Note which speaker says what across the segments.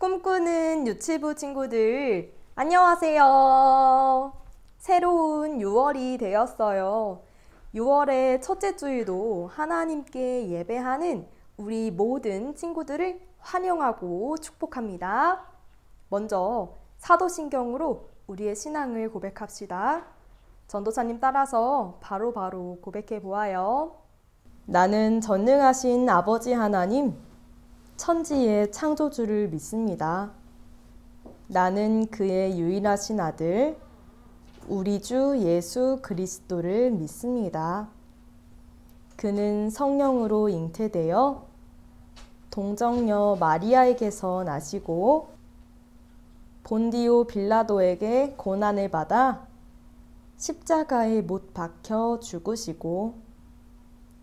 Speaker 1: 꿈꾸는 유치부 친구들, 안녕하세요. 새로운 6월이 되었어요. 6월의 첫째 주일도 하나님께 예배하는 우리 모든 친구들을 환영하고 축복합니다. 먼저 사도신경으로 우리의 신앙을 고백합시다. 전도사님 따라서 바로 고백해 보아요. 나는 전능하신 아버지 하나님, 천지의 창조주를 믿습니다. 나는 그의 유일하신 아들, 우리 주 예수 그리스도를 믿습니다. 그는 성령으로 잉태되어 동정녀 마리아에게서 나시고 본디오 빌라도에게 고난을 받아 십자가에 못 박혀 죽으시고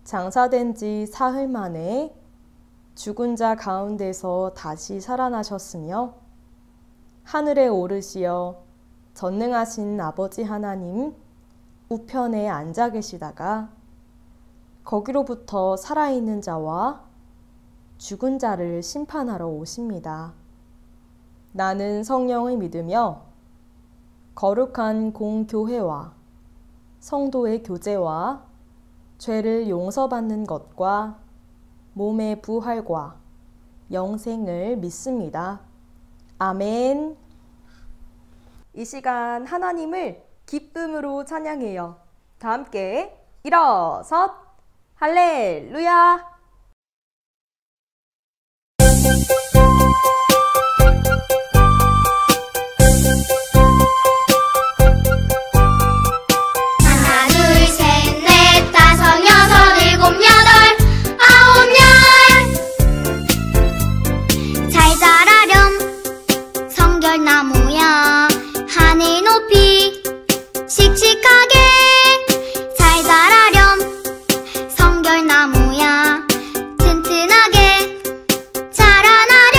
Speaker 1: 장사된 지 사흘 만에 죽은 자 가운데서 다시 살아나셨으며 하늘에 오르시어 전능하신 아버지 하나님 우편에 앉아 계시다가 거기로부터 살아있는 자와 죽은 자를 심판하러 오십니다. 나는 성령을 믿으며 거룩한 공교회와 성도의 교제와 죄를 용서받는 것과 몸의 부활과 영생을 믿습니다. 아멘. 이 시간 하나님을 기쁨으로 찬양해요. 다 함께 일어섰 할렐루야.
Speaker 2: 나무야 하늘 높이 씩씩하게 잘 자라렴. 성결나무야 튼튼하게 자라나렴.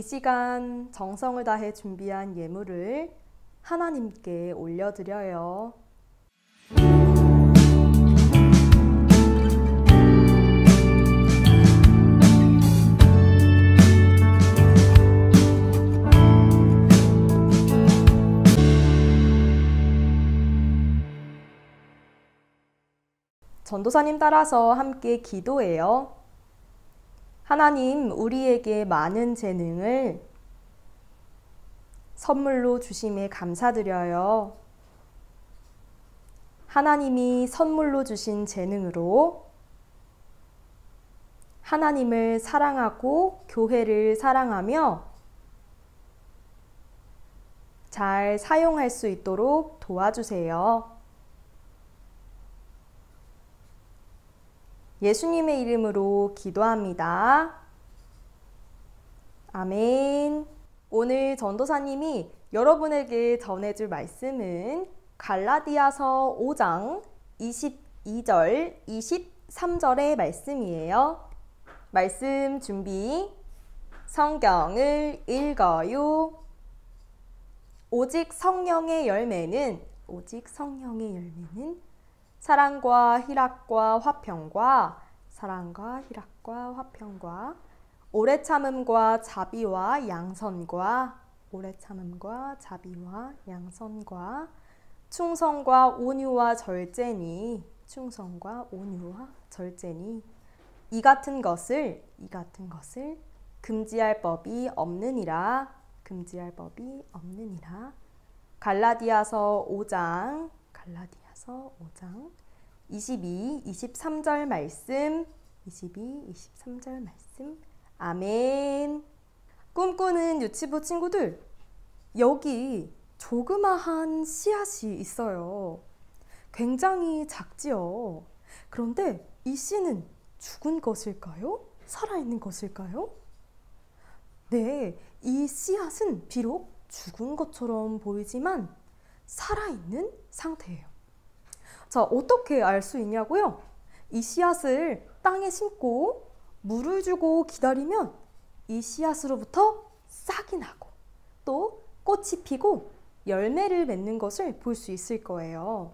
Speaker 1: 이 시간 정성을 다해 준비한 예물을 하나님께 올려드려요. 전도사님 따라서 함께 기도해요. 하나님, 우리에게 많은 재능을 선물로 주심에 감사드려요. 하나님이 선물로 주신 재능으로 하나님을 사랑하고 교회를 사랑하며 잘 사용할 수 있도록 도와주세요. 예수님의 이름으로 기도합니다. 아멘. 오늘 전도사님이 여러분에게 전해줄 말씀은 갈라디아서 5장 22절, 23절의 말씀이에요. 말씀 준비. 성경을 읽어요. 오직 성령의 열매는 사랑과 희락과 화평과 오래 참음과 자비와 양선과 충성과 온유와 절제니 이 같은 것을 금지할 법이 없느니라. 갈라디아서 5장 22, 23절 말씀. 아멘. 꿈꾸는 유치부 친구들, 여기 조그마한 씨앗이 있어요. 굉장히 작지요. 그런데 이 씨는 죽은 것일까요? 살아있는 것일까요? 네, 이 씨앗은 비록 죽은 것처럼 보이지만 살아있는 상태예요. 자, 어떻게 알 수 있냐고요? 이 씨앗을 땅에 심고 물을 주고 기다리면 이 씨앗으로부터 싹이 나고 또 꽃이 피고 열매를 맺는 것을 볼 수 있을 거예요.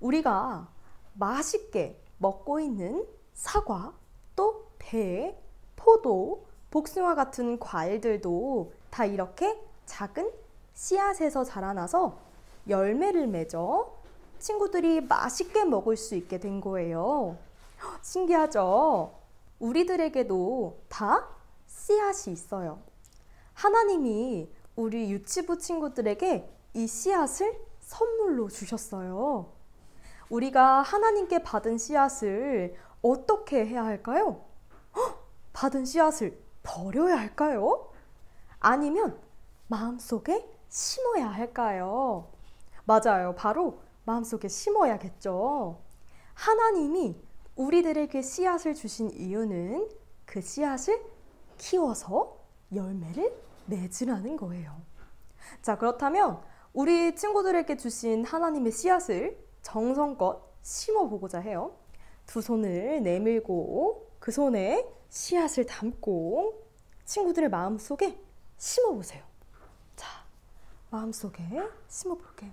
Speaker 1: 우리가 맛있게 먹고 있는 사과, 또 배, 포도, 복숭아 같은 과일들도 다 이렇게 작은 씨앗에서 자라나서 열매를 맺어 친구들이 맛있게 먹을 수 있게 된 거예요. 신기하죠? 우리들에게도 다 씨앗이 있어요. 하나님이 우리 유치부 친구들에게 이 씨앗을 선물로 주셨어요. 우리가 하나님께 받은 씨앗을 어떻게 해야 할까요? 받은 씨앗을 버려야 할까요? 아니면 마음속에 심어야 할까요? 맞아요. 바로 마음속에 심어야겠죠. 하나님이 우리들에게 씨앗을 주신 이유는 그 씨앗을 키워서 열매를 맺으라는 거예요. 자, 그렇다면 우리 친구들에게 주신 하나님의 씨앗을 정성껏 심어보고자 해요. 두 손을 내밀고 그 손에 씨앗을 담고 친구들의 마음속에 심어보세요. 자, 마음속에 심어볼게요.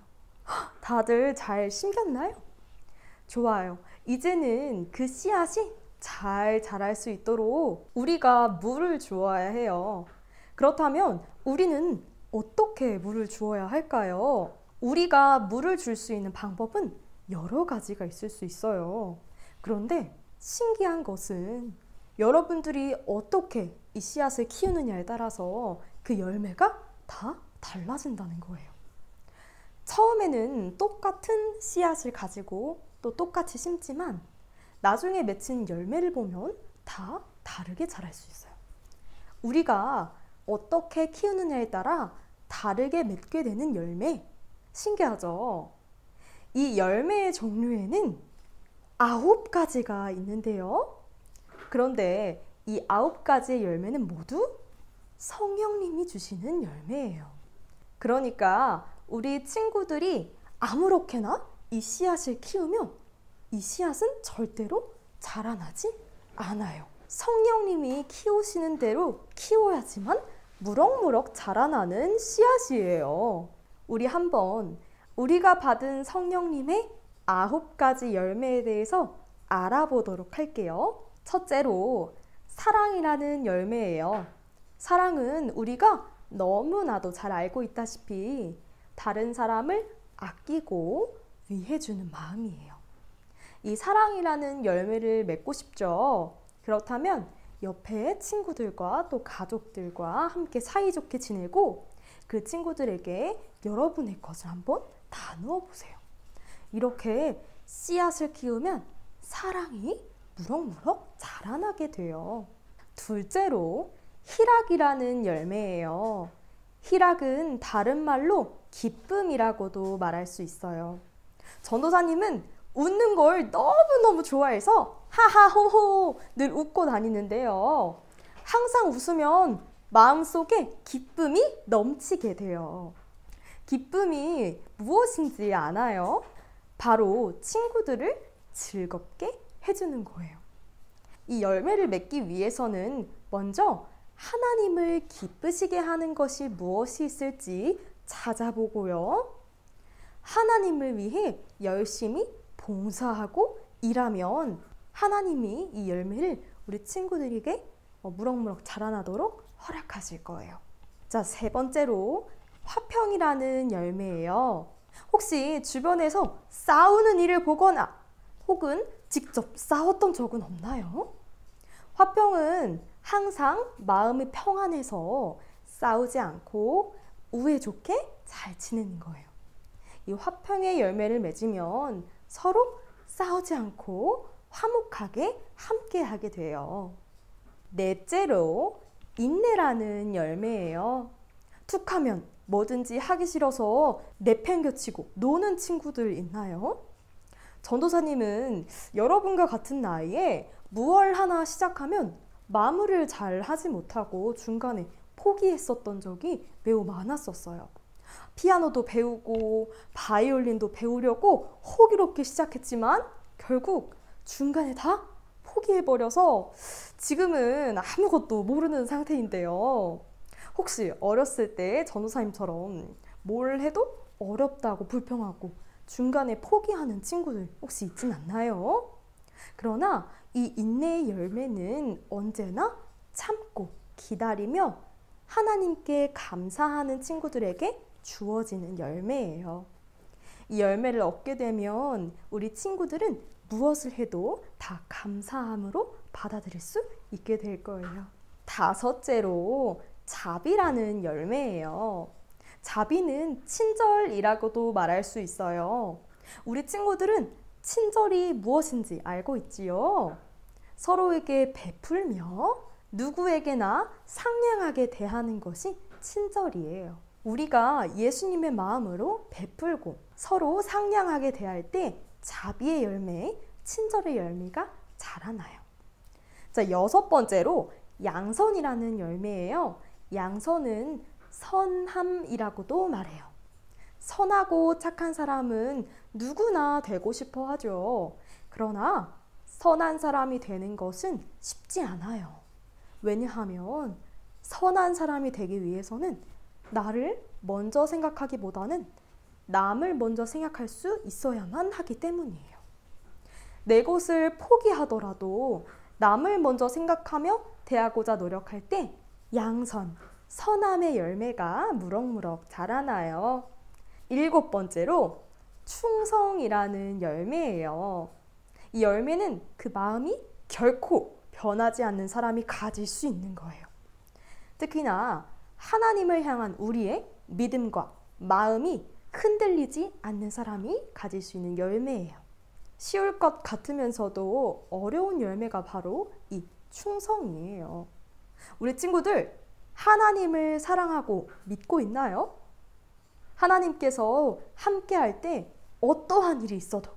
Speaker 1: 다들 잘 심겼나요? 좋아요. 이제는 그 씨앗이 잘 자랄 수 있도록 우리가 물을 주어야 해요. 그렇다면 우리는 어떻게 물을 주어야 할까요? 우리가 물을 줄 수 있는 방법은 여러 가지가 있을 수 있어요. 그런데 신기한 것은 여러분들이 어떻게 이 씨앗을 키우느냐에 따라서 그 열매가 다 달라진다는 거예요. 처음에는 똑같은 씨앗을 가지고 또 똑같이 심지만 나중에 맺힌 열매를 보면 다 다르게 자랄 수 있어요. 우리가 어떻게 키우느냐에 따라 다르게 맺게 되는 열매, 신기하죠? 이 열매의 종류에는 9가지가 있는데요. 그런데 이 9가지의 열매는 모두 성령님이 주시는 열매예요. 그러니까 우리 친구들이 아무렇게나 이 씨앗을 키우면 이 씨앗은 절대로 자라나지 않아요. 성령님이 키우시는 대로 키워야지만 무럭무럭 자라나는 씨앗이에요. 우리 한번 우리가 받은 성령님의 9가지 열매에 대해서 알아보도록 할게요. 첫째로 사랑이라는 열매예요. 사랑은 우리가 너무나도 잘 알고 있다시피 다른 사람을 아끼고 위해주는 마음이에요. 이 사랑이라는 열매를 맺고 싶죠. 그렇다면 옆에 친구들과 또 가족들과 함께 사이좋게 지내고 그 친구들에게 여러분의 것을 한번 나누어 보세요. 이렇게 씨앗을 키우면 사랑이 무럭무럭 자라나게 돼요. 둘째로 희락이라는 열매예요. 희락은 다른 말로 기쁨이라고도 말할 수 있어요. 전도사님은 웃는 걸 너무너무 좋아해서 하하호호 늘 웃고 다니는데요. 항상 웃으면 마음속에 기쁨이 넘치게 돼요. 기쁨이 무엇인지 아나요? 바로 친구들을 즐겁게 해주는 거예요. 이 열매를 맺기 위해서는 먼저 하나님을 기쁘시게 하는 것이 무엇이 있을지 찾아보고요. 하나님을 위해 열심히 봉사하고 일하면 하나님이 이 열매를 우리 친구들에게 무럭무럭 자라나도록 허락하실 거예요. 자, 세 번째로 화평이라는 열매예요. 혹시 주변에서 싸우는 일을 보거나 혹은 직접 싸웠던 적은 없나요? 화평은 항상 마음이 평안해서 싸우지 않고 우애 좋게 잘 지내는 거예요. 이 화평의 열매를 맺으면 서로 싸우지 않고 화목하게 함께하게 돼요. 넷째로 인내라는 열매예요. 툭하면 뭐든지 하기 싫어서 내팽겨치고 노는 친구들 있나요? 전도사님은 여러분과 같은 나이에 무얼 하나 시작하면 마무리를 잘 하지 못하고 중간에 포기했었던 적이 매우 많았었어요. 피아노도 배우고 바이올린도 배우려고 호기롭게 시작했지만 결국 중간에 다 포기해버려서 지금은 아무것도 모르는 상태인데요. 혹시 어렸을 때 전도사님처럼 뭘 해도 어렵다고 불평하고 중간에 포기하는 친구들 혹시 있진 않나요? 그러나 이 인내의 열매는 언제나 참고 기다리며 하나님께 감사하는 친구들에게 주어지는 열매예요. 이 열매를 얻게 되면 우리 친구들은 무엇을 해도 다 감사함으로 받아들일 수 있게 될 거예요. 다섯째로 자비라는 열매예요. 자비는 친절이라고도 말할 수 있어요. 우리 친구들은 친절이 무엇인지 알고 있지요? 서로에게 베풀며 누구에게나 상냥하게 대하는 것이 친절이에요. 우리가 예수님의 마음으로 베풀고 서로 상냥하게 대할 때 자비의 열매, 친절의 열매가 자라나요. 자, 여섯 번째로 양선이라는 열매예요. 양선은 선함이라고도 말해요. 선하고 착한 사람은 누구나 되고 싶어 하죠. 그러나 선한 사람이 되는 것은 쉽지 않아요. 왜냐하면 선한 사람이 되기 위해서는 나를 먼저 생각하기보다는 남을 먼저 생각할 수 있어야만 하기 때문이에요. 내 것을 포기하더라도 남을 먼저 생각하며 대하고자 노력할 때 양선, 선함의 열매가 무럭무럭 자라나요. 일곱 번째로 충성이라는 열매예요. 이 열매는 그 마음이 결코 변하지 않는 사람이 가질 수 있는 거예요. 특히나 하나님을 향한 우리의 믿음과 마음이 흔들리지 않는 사람이 가질 수 있는 열매예요. 쉬울 것 같으면서도 어려운 열매가 바로 이 충성이에요. 우리 친구들, 하나님을 사랑하고 믿고 있나요? 하나님께서 함께 할 때 어떠한 일이 있어도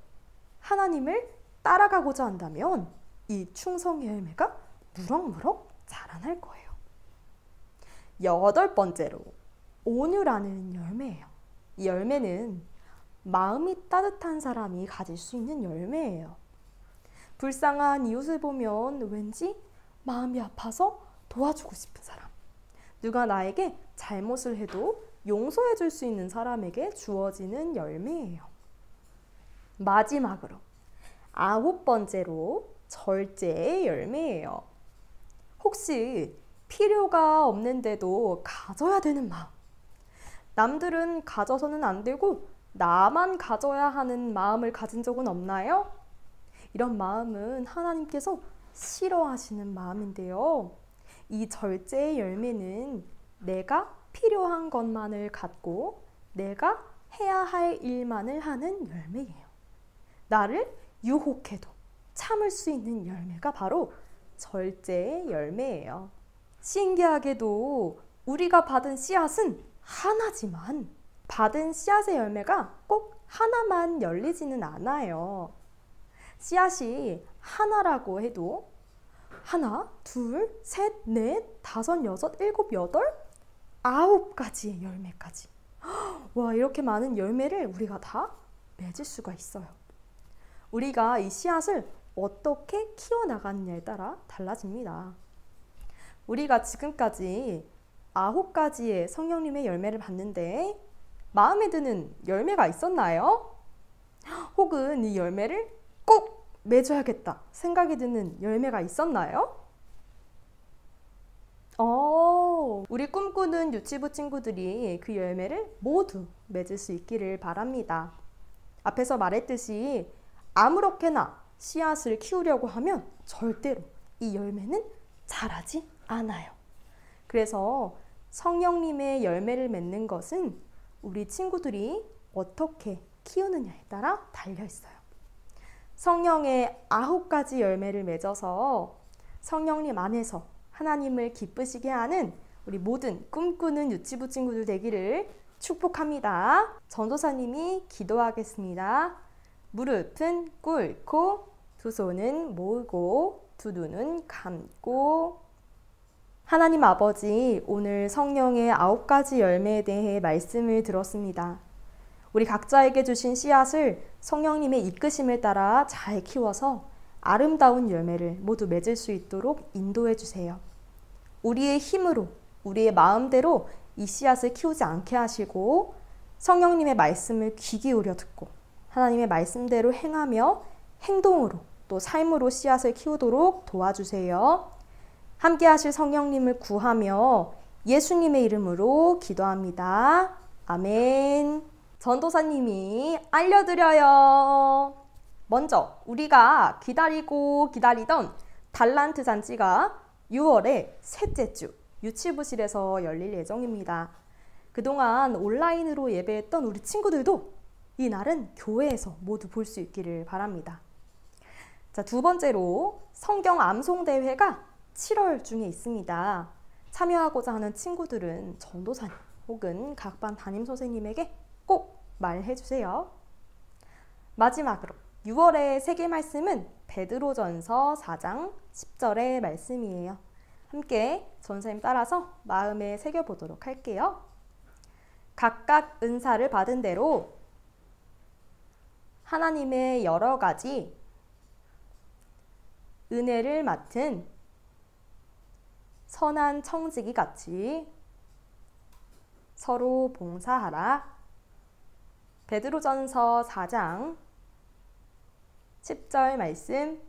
Speaker 1: 하나님을 따라가고자 한다면 이 충성의 열매가 무럭무럭 자라날 거예요. 여덟 번째로 온유라는 열매예요. 이 열매는 마음이 따뜻한 사람이 가질 수 있는 열매예요. 불쌍한 이웃을 보면 왠지 마음이 아파서 도와주고 싶은 사람, 누가 나에게 잘못을 해도 용서해 줄 수 있는 사람에게 주어지는 열매예요. 마지막으로 9번째로 절제의 열매예요. 혹시 필요가 없는데도 가져야 되는 마음, 남들은 가져서는 안 되고 나만 가져야 하는 마음을 가진 적은 없나요? 이런 마음은 하나님께서 싫어하시는 마음인데요. 이 절제의 열매는 내가 필요한 것만을 갖고 내가 해야 할 일만을 하는 열매예요. 나를 유혹해도 참을 수 있는 열매가 바로 절제의 열매예요. 신기하게도 우리가 받은 씨앗은 하나지만 받은 씨앗의 열매가 꼭 하나만 열리지는 않아요. 씨앗이 하나라고 해도 하나, 둘, 셋, 넷, 다섯, 여섯, 일곱, 여덟, 9가지의 열매까지. 와, 이렇게 많은 열매를 우리가 다 맺을 수가 있어요. 우리가 이 씨앗을 어떻게 키워나가느냐에 따라 달라집니다. 우리가 지금까지 9가지의 성령님의 열매를 봤는데 마음에 드는 열매가 있었나요? 혹은 이 열매를 꼭 맺어야겠다 생각이 드는 열매가 있었나요? 우리 꿈꾸는 유치부 친구들이 그 열매를 모두 맺을 수 있기를 바랍니다. 앞에서 말했듯이 아무렇게나 씨앗을 키우려고 하면 절대로 이 열매는 자라지 않아요. 그래서 성령님의 열매를 맺는 것은 우리 친구들이 어떻게 키우느냐에 따라 달려 있어요. 성령의 9가지 열매를 맺어서 성령님 안에서 하나님을 기쁘시게 하는 우리 모든 꿈꾸는 유치부 친구들 되기를 축복합니다. 전도사님이 기도하겠습니다. 무릎은 꿇고 두 손은 모으고 두 눈은 감고. 하나님 아버지, 오늘 성령의 9가지 열매에 대해 말씀을 들었습니다. 우리 각자에게 주신 씨앗을 성령님의 이끄심을 따라 잘 키워서 아름다운 열매를 모두 맺을 수 있도록 인도해 주세요. 우리의 힘으로, 우리의 마음대로 이 씨앗을 키우지 않게 하시고 성령님의 말씀을 귀 기울여 듣고 하나님의 말씀대로 행하며 행동으로 또 삶으로 씨앗을 키우도록 도와주세요. 함께 하실 성령님을 구하며 예수님의 이름으로 기도합니다. 아멘. 전도사님이 알려드려요. 먼저 우리가 기다리던 달란트 잔치가 6월의 셋째 주 유치부실에서 열릴 예정입니다. 그동안 온라인으로 예배했던 우리 친구들도 이 날은 교회에서 모두 볼 수 있기를 바랍니다. 자, 두 번째로 성경 암송 대회가 7월 중에 있습니다. 참여하고자 하는 친구들은 전도사님 혹은 각 반 담임 선생님에게 꼭 말해주세요. 마지막으로 6월의 세계 말씀은 베드로전서 4장 10절의 말씀이에요. 함께 전사님 따라서 마음에 새겨보도록 할게요. 각각 은사를 받은 대로 하나님의 여러 가지 은혜를 맡은 선한 청지기 같이 서로 봉사하라. 베드로전서 4장 10절 말씀.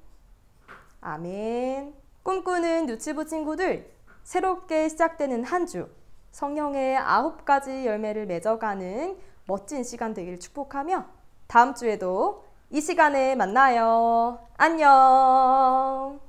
Speaker 1: 아멘. 꿈꾸는 유치부 친구들, 새롭게 시작되는 한 주 성령의 9가지 열매를 맺어가는 멋진 시간 되길 축복하며 다음 주에도 이 시간에 만나요. 안녕.